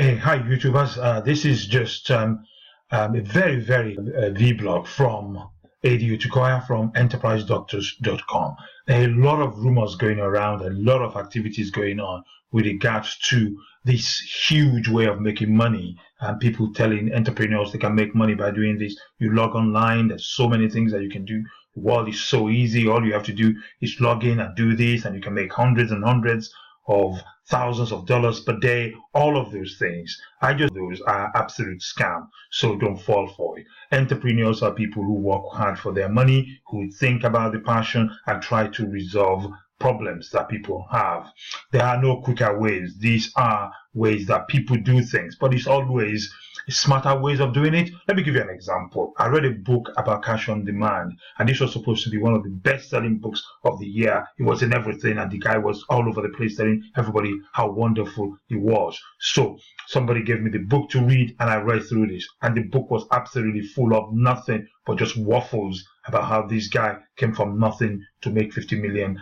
Hey, hi YouTubers. This is just a very vlog from ADU Tukoya from enterprisedoctors.com. A lot of rumors going around, a lot of activities going on with regards to this huge way of making money, and people telling entrepreneurs they can make money by doing this. You log online, there's so many things that you can do. The world is so easy. All you have to do is log in and do this, and you can make hundreds and hundreds of thousands of dollars per day. All of those things, those are absolute scam, so don't fall for it. Entrepreneurs are people who work hard for their money, who think about the passion and try to resolve problems that people have. There are no quicker ways. These are ways that people do things, but it's always smarter ways of doing it. Let me give you an example. I read a book about cash on demand, and this was supposed to be one of the best-selling books of the year. It was in everything, and the guy was all over the place telling everybody how wonderful it was. So somebody gave me the book to read, and I read through this, and the book was absolutely full of nothing but just waffles about how this guy came from nothing to make 50 million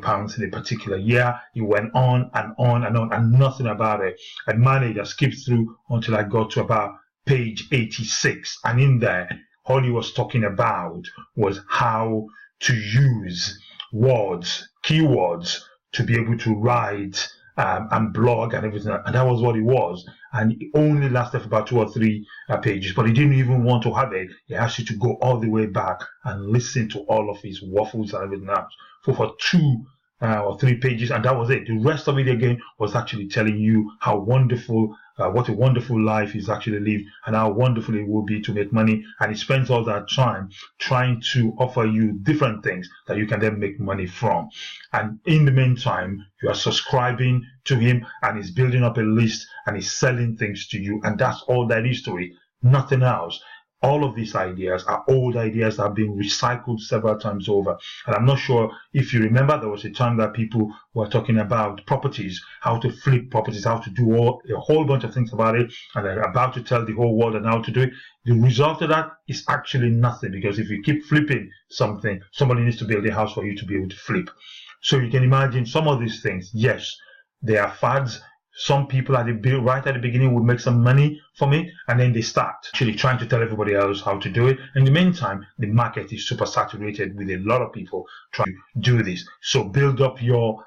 pounds in a particular year. He went on and on and on, and nothing about it. I managed, I skipped through until I got to about page 86, and in there, all he was talking about was how to use words, keywords, to be able to write and blog and everything, and that was what it was. And it only lasted for about 2 or 3 pages, but he didn't even want to have it. He asked you to go all the way back and listen to all of his waffles and everything else. So for 2 or 3 pages, and that was it. The rest of it again was actually telling you how wonderful, what a wonderful life he's actually lived, and how wonderful it will be to make money. And he spends all that time trying to offer you different things that you can then make money from. And in the meantime, you are subscribing to him, and he's building up a list, and he's selling things to you, and that's all that is to it. Nothing else. All of these ideas are old ideas that have been recycled several times over. And I'm not sure if you remember, there was a time that people were talking about properties, how to flip properties, how to do a whole bunch of things about it, and they're about to tell the whole world and how to do it. The result of that is actually nothing, because if you keep flipping something, somebody needs to build a house for you to be able to flip. So you can imagine some of these things, yes, they are fads. Some people right at the beginning will make some money from it, and then they start actually trying to tell everybody else how to do it. In the meantime, the market is super saturated with a lot of people trying to do this. So build up your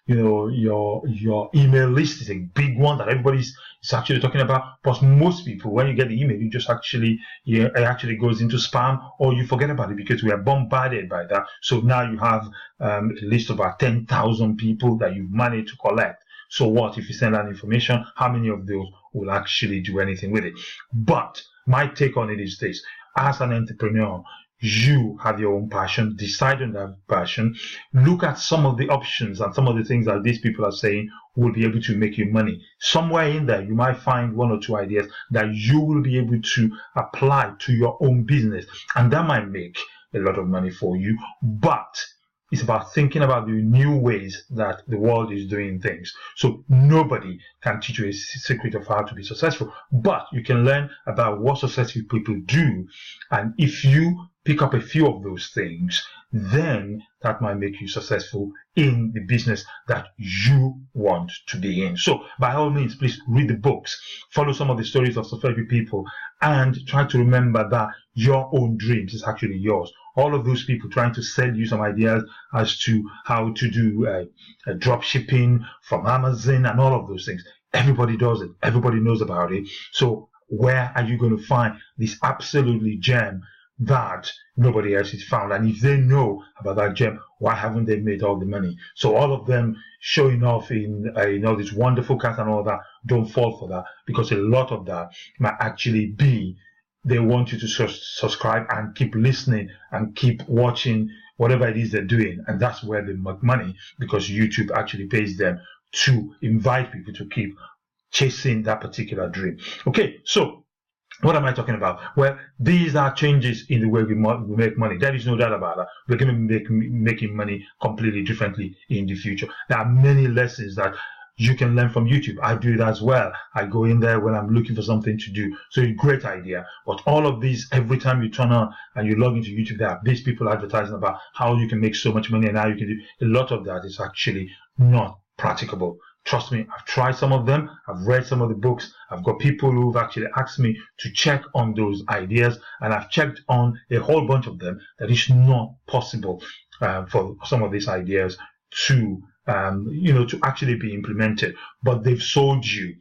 your email list is a big one that everybody's actually talking about. But most people, when you get the email, you just it actually goes into spam, or you forget about it because we are bombarded by that. So now you have a list of about 10,000 people that you've managed to collect. So what if you send that information? How many of those will actually do anything with it? But my take on it is this: as an entrepreneur, you have your own passion, decide on that passion, look at some of the options and some of the things that these people are saying will be able to make you money. Somewhere in there, you might find 1 or 2 ideas that you will be able to apply to your own business, and that might make a lot of money for you. But it's about thinking about the new ways that the world is doing things. So nobody can teach you a secret of how to be successful, but you can learn about what successful people do. And if you pick up a few of those things, then that might make you successful in the business that you want to be in. So by all means, please read the books, follow some of the stories of successful people, and try to remember that your own dreams is actually yours. All of those people trying to sell you some ideas as to how to do drop shipping from Amazon and all of those things. Everybody does it. Everybody knows about it. So where are you going to find this absolutely gem that nobody else has found? And if they know about that gem, why haven't they made all the money? So all of them showing off in all these wonderful cars and all that, don't fall for that, because a lot of that might actually be they want you to subscribe and keep listening and keep watching whatever it is they're doing, and that's where they make money, because YouTube actually pays them to invite people to keep chasing that particular dream. Okay, so what am I talking about? Well, these are changes in the way we make money. There is no doubt about that. We're going to be making money completely differently in the future. There are many lessons that you can learn from YouTube. I do it as well. I go in there when I'm looking for something to do. So it's a great idea. But all of these, every time you turn on and you log into YouTube, there are these people advertising about how you can make so much money and how you can do. A lot of that is actually not practicable. Trust me, I've tried some of them. I've read some of the books. I've got people who've actually asked me to check on those ideas, and I've checked on a whole bunch of them that it's not possible for some of these ideas to to actually be implemented. But they've sold you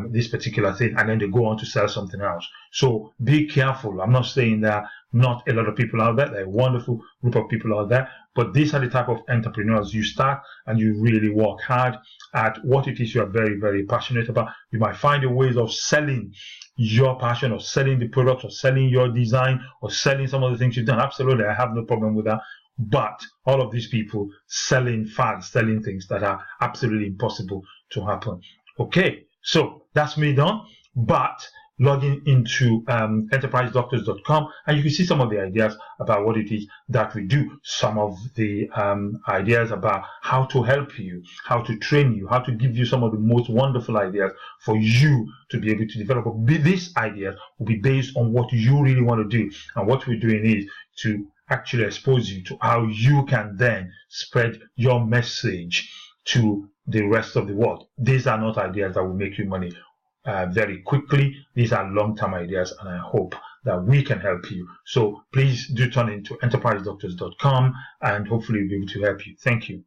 this particular thing, and then they go on to sell something else. So be careful. I'm not saying that not a lot of people out there. There are a wonderful group of people out there, but these are the type of entrepreneurs you start and you really work hard at what it is you are very, very passionate about. You might find a ways of selling your passion, or selling the product, or selling your design, or selling some of the things you've done. Absolutely, I have no problem with that. But all of these people selling fads, selling things that are absolutely impossible to happen. Okay, so that's me done. But logging into enterprisedoctors.com, and you can see some of the ideas about what it is that we do, some of the ideas about how to help you, how to train you, how to give you some of the most wonderful ideas for you to be able to develop. These ideas will be based on what you really want to do, and what we're doing is to actually expose you to how you can then spread your message to the rest of the world. These are not ideas that will make you money very quickly. These are long-term ideas, and I hope that we can help you. So please do turn into enterprisedoctors.com, and hopefully we'll be able to help you. Thank you.